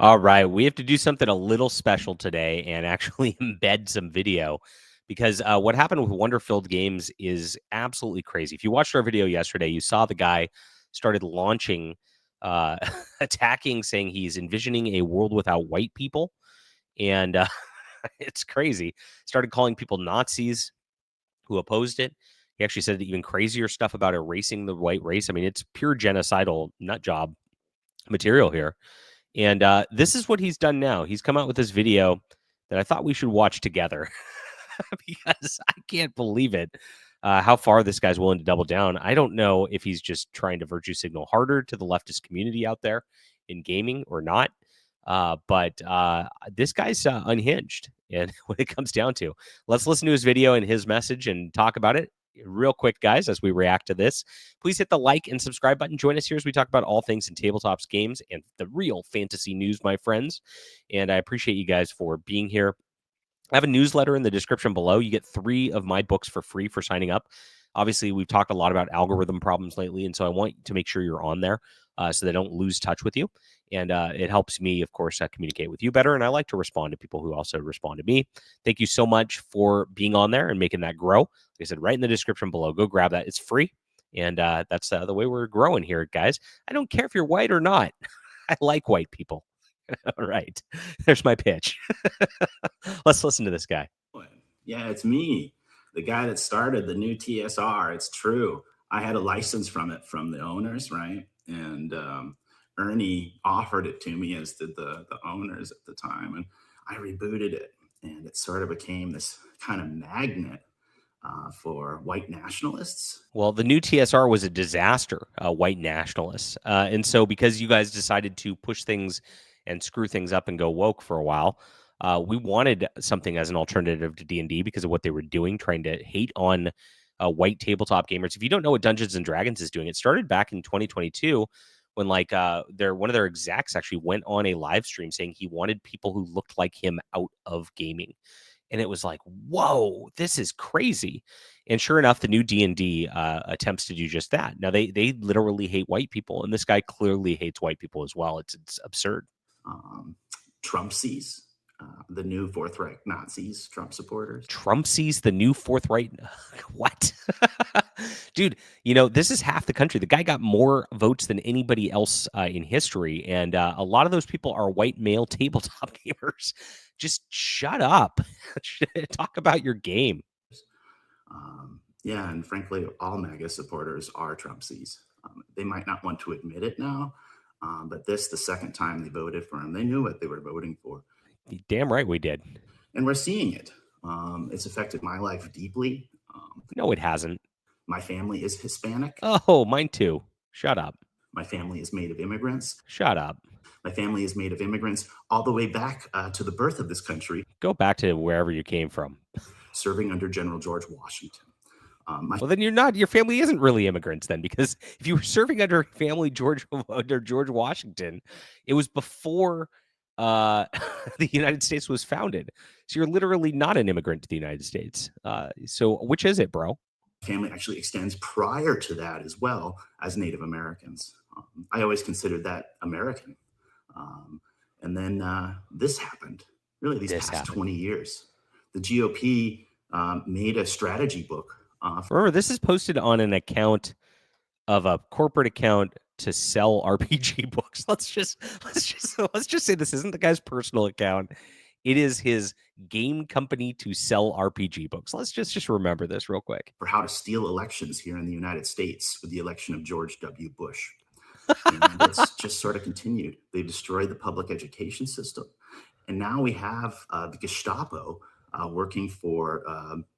All right, we have to do something a little special today and actually embed some video because what happened with Wonderfilled Games is absolutely crazy. If you watched our video yesterday, you saw the guy started launching, uh, attacking, saying he's envisioning a world without white people, and it's crazy. Started calling people Nazis who opposed it. He actually said even crazier stuff about erasing the white race. I mean, it's pure genocidal nut job material here. And this is what he's done now. He's come out with this video that I thought we should watch together because I can't believe it. How far this guy's willing to double down. I don't know if he's just trying to virtue signal harder to the leftist community out there in gaming or not. But this guy's unhinged. And when it comes down to, let's listen to his video and his message and talk about it real quick, guys, as we react to this. Please hit the like and subscribe button. Join us here as we talk about all things in tabletops, games, and the real fantasy news, my friends. And I appreciate you guys for being here. I have a newsletter in the description below. You get 3 of my books for free for signing up. Obviously, we've talked a lot about algorithm problems lately, and so I want to make sure you're on there so they don't lose touch with you. And it helps me, of course, communicate with you better. And I like to respond to people who also respond to me. Thank you so much for being on there and making that grow. Like I said, right in the description below. Go grab that. It's free. And that's the way we're growing here, guys. I don't care if you're white or not. I like white people. All right. There's my pitch. Let's listen to this guy. Yeah, it's me, the guy that started the new TSR. It's true. I had a license from it from the owners, right? And Ernie offered it to me, as did the owners at the time. And I rebooted it, and it sort of became this kind of magnet for white nationalists. Well, the new TSR was a disaster, white nationalists. And so because you guys decided to push things and screw things up and go woke for a while, we wanted something as an alternative to D&D because of what they were doing, trying to hate on white tabletop gamers. If you don't know what Dungeons and Dragons is doing, it started back in 2022 when one of their execs actually went on a live stream saying he wanted people who looked like him out of gaming. And it was like, whoa, this is crazy. And sure enough, the new D&D attempts to do just that. Now, they literally hate white people, and this guy clearly hates white people as well. It's absurd. Trumpsies, the new Fourth Reich Nazis, Trump supporters. Trumpsies, the new Fourth Reich. What? Dude, this is half the country. The guy got more votes than anybody else in history. And a lot of those people are white male tabletop gamers. Just shut up. Talk about your game. Yeah, and frankly, all MAGA supporters are Trumpsies. They might not want to admit it now, but the second time they voted for him, they knew what they were voting for. Damn right we did. And we're seeing it. It's affected my life deeply. No, it hasn't. My family is Hispanic. Oh, mine too. Shut up. My family is made of immigrants. Shut up. My family is made of immigrants all the way back to the birth of this country. Go back to wherever you came from. Serving under General George Washington. Well, then your family isn't really immigrants then, because if you were serving under George Washington, it was before the United States was founded. So you're literally not an immigrant to the United States. So which is it, bro? Family actually extends prior to that as well as Native Americans. I always considered that American. And then this happened, really these past 20 years. The GOP made a strategy book. Remember, this is posted on an account of a corporate account to sell RPG books. Let's just say this isn't the guy's personal account. It is his game company to sell RPG books. Let's just remember this real quick. For how to steal elections here in the United States with the election of George W. Bush. And it's just sort of continued. They destroyed the public education system. And now we have the Gestapo working for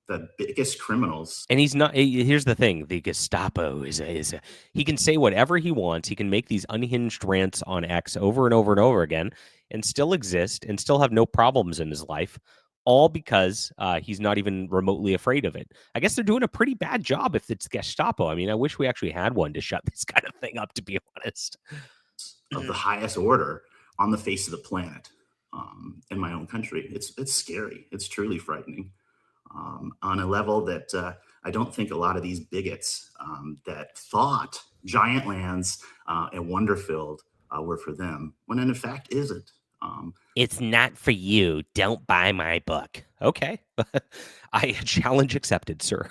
the biggest criminals. And he's not. Here's the thing: the Gestapo is he can say whatever he wants. He can make these unhinged rants on X over and over and over again, and still exist and still have no problems in his life. All because he's not even remotely afraid of it. I guess they're doing a pretty bad job if it's Gestapo. I mean, I wish we actually had one to shut this kind of thing up, to be honest. Of the highest order on the face of the planet. In my own country, it's scary. It's truly frightening on a level that I don't think a lot of these bigots that thought GiantLands and Wonderfilled were for them, when in fact isn't. It's not for you. Don't buy my book. Okay. I challenge accepted, sir.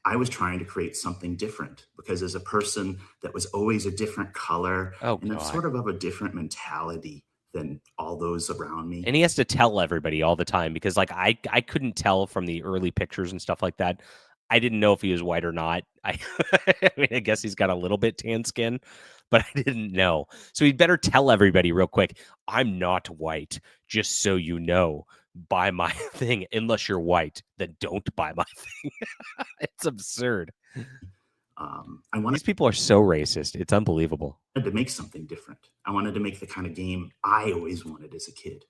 I was trying to create something different because as a person that was always a different color Oh and I'm God. sort of a different mentality than all those around me. And he has to tell everybody all the time because like I couldn't tell from the early pictures and stuff like that. I didn't know if he was white or not. I mean, I guess he's got a little bit tan skin, but I didn't know. So he'd better tell everybody real quick, I'm not white, just so you know. Buy my thing. Unless you're white, then don't buy my thing. It's absurd. I wanted These people are so racist. It's unbelievable. to make something different. I wanted to make the kind of game I always wanted as a kid,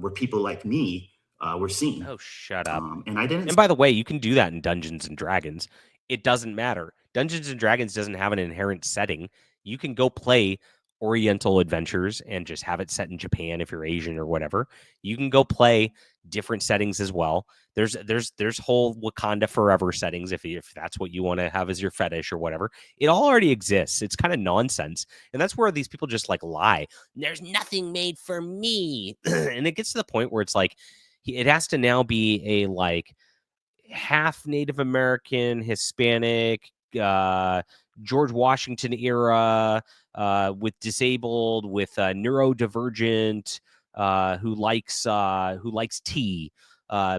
where people like me were seen. Oh, shut up. And I didn't And by the way, you can do that in Dungeons and Dragons. It doesn't matter. Dungeons and Dragons doesn't have an inherent setting. You can go play Oriental adventures and just have it set in Japan if you're Asian or whatever. You can go play different settings as well. There's whole Wakanda forever settings if that's what you want to have as your fetish or whatever. It all already exists. It's kind of nonsense. And that's where these people just like lie. There's nothing made for me. And it gets to the point where it's like it has to now be a like half Native American, Hispanic, George Washington era, with disabled, with neurodivergent, who likes tea.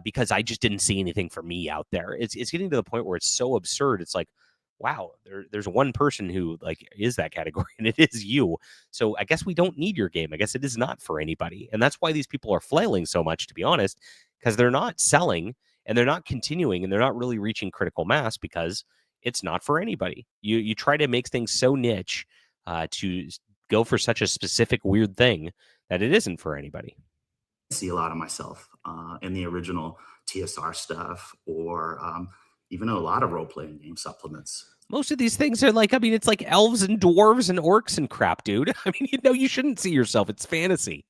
Because I just didn't see anything for me out there. It's getting to the point where it's so absurd. It's like, wow, there's one person who like is that category, and it is you. So I guess we don't need your game. I guess it is not for anybody, and that's why these people are flailing so much, to be honest, because they're not selling and they're not continuing and they're not really reaching critical mass because it's not for anybody. You try to make things so niche to go for such a specific weird thing that it isn't for anybody. see a lot of myself in the original TSR stuff or even a lot of role playing game supplements. Most of these things are like, I mean, it's like elves and dwarves and orcs and crap, dude. I mean, you shouldn't see yourself. It's fantasy.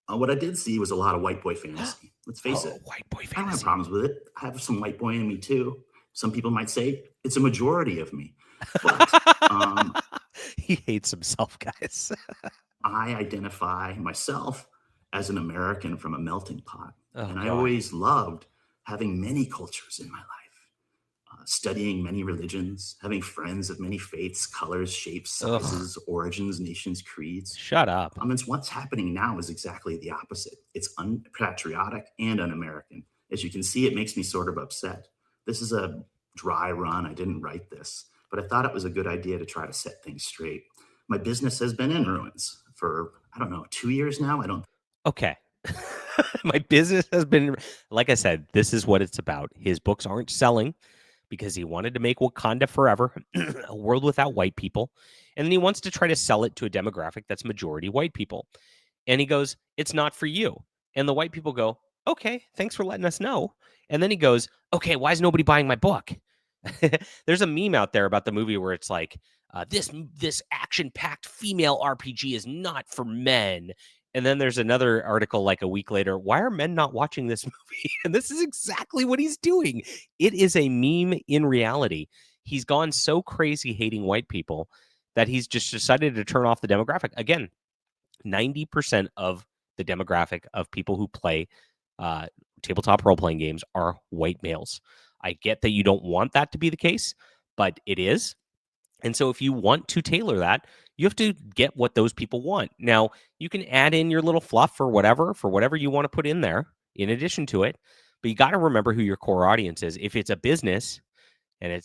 What I did see was a lot of white boy fantasy. Let's face Oh, it. white boy I don't have fantasy. problems with it. I have some white boy in me too. Some people might say it's a majority of me, but He hates himself, guys. I identify myself as an American from a melting pot. Oh, And I God. always loved having many cultures in my life, studying many religions, having friends of many faiths, colors, shapes, Ugh. sizes, origins, nations, creeds. Shut up. It's what's happening now is exactly the opposite. It's unpatriotic and un-American. As you can see, it makes me sort of upset. This is a dry run. I didn't write this, but I thought it was a good idea to try to set things straight. My business has been in ruins for, I don't know, 2 years now. I don't Okay. My business has been, like I said, this is what it's about. His books aren't selling because he wanted to make Wakanda forever, a world without white people. And then he wants to try to sell it to a demographic that's majority white people. And he goes, it's not for you. And the white people go, okay, thanks for letting us know. And then he goes, okay, why is nobody buying my book? There's a meme out there about the movie where it's like, this action packed female RPG is not for men. And then there's another article like a week later. Why are men not watching this movie? And this is exactly what he's doing. It is a meme in reality. He's gone so crazy hating white people that he's just decided to turn off the demographic. Again, 90% of the demographic of people who play uh, tabletop role playing games are white males. I get that you don't want that to be the case, but it is. And so if you want to tailor that, you have to get what those people want. Now, you can add in your little fluff for whatever you want to put in there in addition to it. But you got to remember who your core audience is. If it's a business, and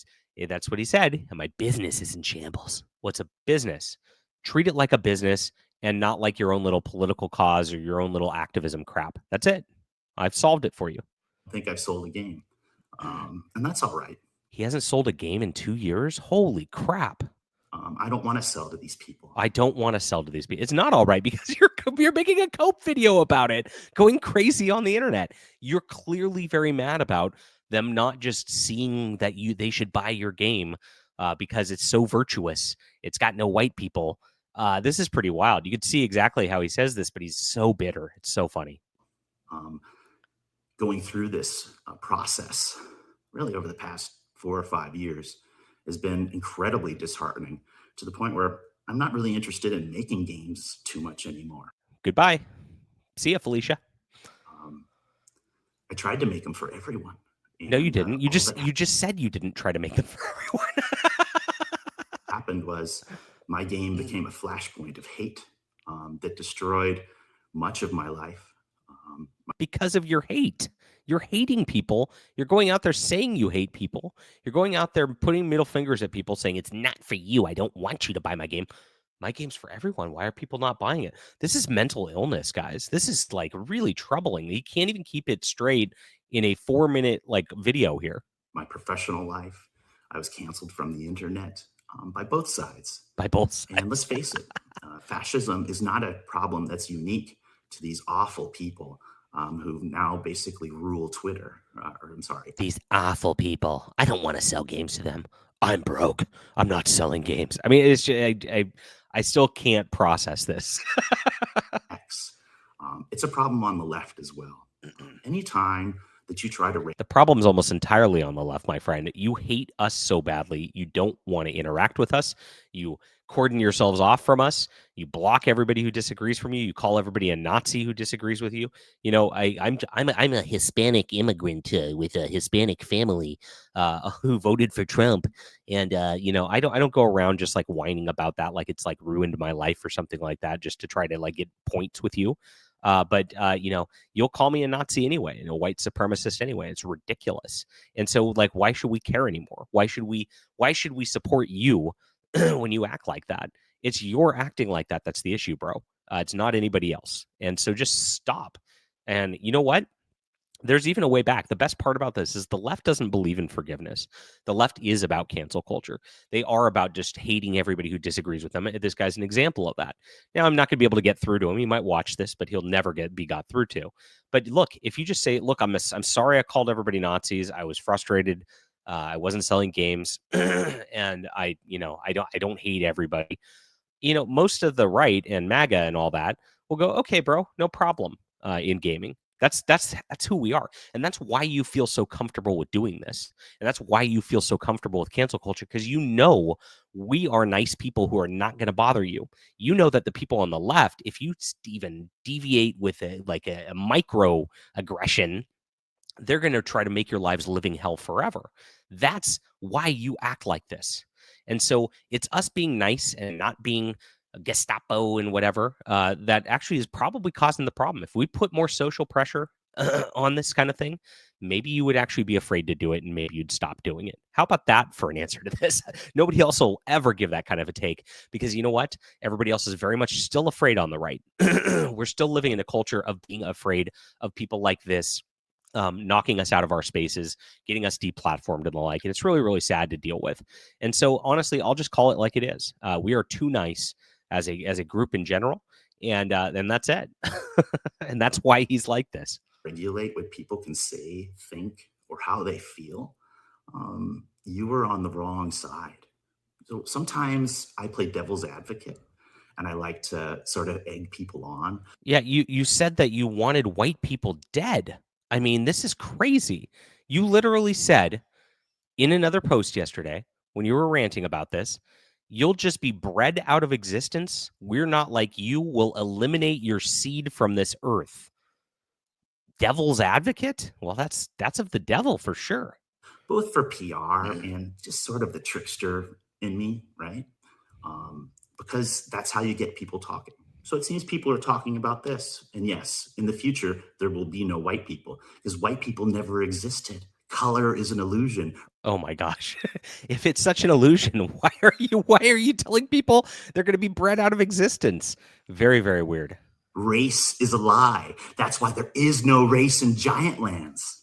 that's what he said, and my business is in shambles. What's a business? Treat it like a business and not like your own little political cause or your own little activism crap. That's it. I've solved it for you. think I've sold a game. And that's all right. He hasn't sold a game in 2 years? Holy crap. I don't want to sell to these people. I don't want to sell to these people. It's not all right because you're making a cope video about it, going crazy on the internet. You're clearly very mad about them not just seeing that they should buy your game because it's so virtuous. It's got no white people. This is pretty wild. You could see exactly how he says this, but he's so bitter. It's so funny. Um, Going through this process, really over the past 4 or 5 years, has been incredibly disheartening to the point where I'm not really interested in making games too much anymore. Goodbye. See ya, Felicia. Um, I tried to make them for everyone. No, you And didn't. You all that just said you didn't try to make them for everyone. happened was my game became a flashpoint of hate that destroyed much of my life. Because of your hate. You're hating people. You're going out there saying you hate people. You're going out there putting middle fingers at people saying it's not for you. I don't want you to buy my game. My game's for everyone. Why are people not buying it? This is mental illness, guys. This is like really troubling. You can't even keep it straight in a 4-minute like video here. My professional life, I was canceled from the internet by both sides. By both sides. And let's face it, fascism is not a problem that's unique to these awful people who now basically rule Twitter. I'm sorry. These awful people. I don't want to sell games to them. I'm broke. I'm not selling games. I mean, it's just, I still can't process this. It's a problem on the left as well. Anytime that you try to the problem's almost entirely on the left, my friend. You hate us so badly. You don't want to interact with us. You cordon yourselves off from us. You block everybody who disagrees from you. You call everybody a Nazi who disagrees with you. You know, I'm a Hispanic immigrant with a Hispanic family who voted for Trump, and you know, I don't go around just like whining about that like it's like ruined my life or something like that just to try to like get points with you. But you know, you'll call me a Nazi anyway, and a white supremacist anyway. It's ridiculous. And so, like, why should we care anymore? Why should we support you when you act like that? It's your acting like that that's the issue, bro. It's not anybody else. And so just stop. And you know what? There's even a way back. The best part about this is the left doesn't believe in forgiveness. The left is about cancel culture. They are about just hating everybody who disagrees with them. This guy's an example of that. Now, I'm not going to be able to get through to him. He might watch this, but he'll never be got through to. But look, if you just say, look, I'm sorry I called everybody Nazis. I was frustrated. I wasn't selling games. And I don't hate everybody. You know, most of the right and MAGA and all that will go, okay, bro, no problem in gaming. That's who we are. And that's why you feel so comfortable with doing this. And that's why you feel so comfortable with cancel culture, because you know we are nice people who are not going to bother you. You know that the people on the left, if you even deviate with a micro aggression, they're going to try to make your lives living hell forever. That's why you act like this. And so it's us being nice and not being Gestapo and whatever that actually is probably causing the problem. If we put more social pressure on this kind of thing, maybe you would actually be afraid to do it and maybe you'd stop doing it. How about that for an answer to this? Nobody else will ever give that kind of a take, because you know what? Everybody else is very much still afraid on the right. We're still living in a culture of being afraid of people like this. Knocking us out of our spaces, getting us deplatformed and the like. And it's really, really sad to deal with. And so honestly, I'll just call it like it is. We are too nice as a group in general. And that's it. And that's why he's like this. Regulate what people can say, think, or how they feel. You were on the wrong side. So sometimes I play devil's advocate, and I like to sort of egg people on. Yeah, you said that you wanted white people dead. I mean, this is crazy. You literally said in another post yesterday when you were ranting about this, you'll just be bred out of existence. We're not like you. Will eliminate your seed from this earth. Devil's advocate? Well, that's of the devil for sure. Both for PR and just sort of the trickster in me, right? Because that's how you get people talking. So it seems people are talking about this. And yes, in the future, there will be no white people, because white people never existed. Color is an illusion. Oh my gosh. If it's such an illusion, why are you telling people they're going to be bred out of existence? Very, very weird. Race is a lie. That's why there is no race in GiantLands.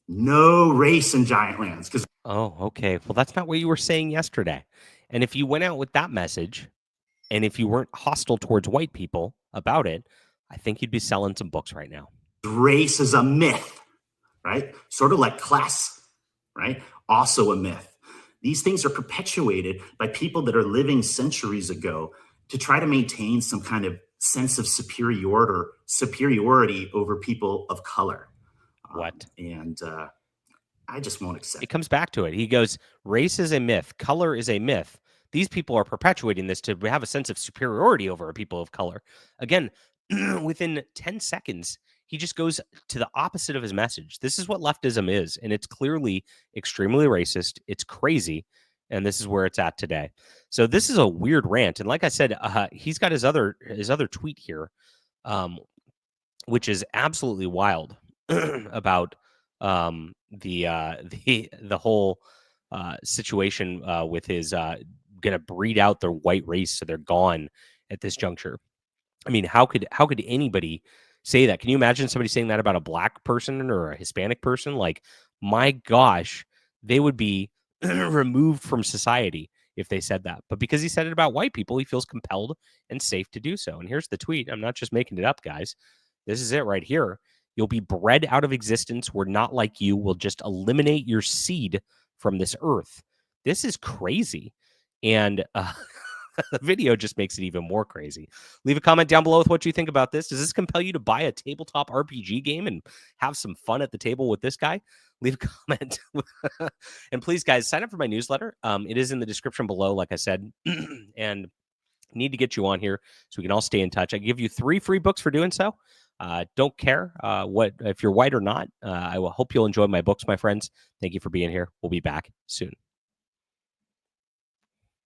No race in GiantLands. Because oh, okay. Well, that's not what you were saying yesterday. And if you went out with that message, and if you weren't hostile towards white people about it, I think you'd be selling some books right now. Race is a myth, right? Sort of like class, right? Also a myth. These things are perpetuated by people that are living centuries ago to try to maintain some kind of sense of superiority over people of color. What? And I just won't accept it. Comes back to it. He goes, race is a myth. Color is a myth. these people are perpetuating this to have a sense of superiority over people of color. Again, within 10 seconds, he just goes to the opposite of his message. This is what leftism is, and it's clearly extremely racist. It's crazy, and this is where it's at today. So this is a weird rant, and like I said, he's got his other tweet here, which is absolutely wild about the whole situation with his gonna breed out their white race so they're gone at this juncture. I mean, how could anybody say that? Can you imagine somebody saying that about a black person or a Hispanic person? Like, my gosh, they would be removed from society if they said that. But because he said it about white people, he feels compelled and safe to do so. And here's the tweet. I'm not just making it up, guys. This is it right here. You'll be bred out of existence. We're not like you. We'll just eliminate your seed from this earth. This is crazy. And the video just makes it even more crazy. Leave a comment down below with what you think about this. Does this compel you to buy a tabletop RPG game and have some fun at the table with this guy? Leave a comment. And please, guys, sign up for my newsletter. It is in the description below, like I said. And need to get you on here so we can all stay in touch. I give you 3 free books for doing so. Don't care what if you're white or not. I will hope you'll enjoy my books, my friends. Thank you for being here. We'll be back soon.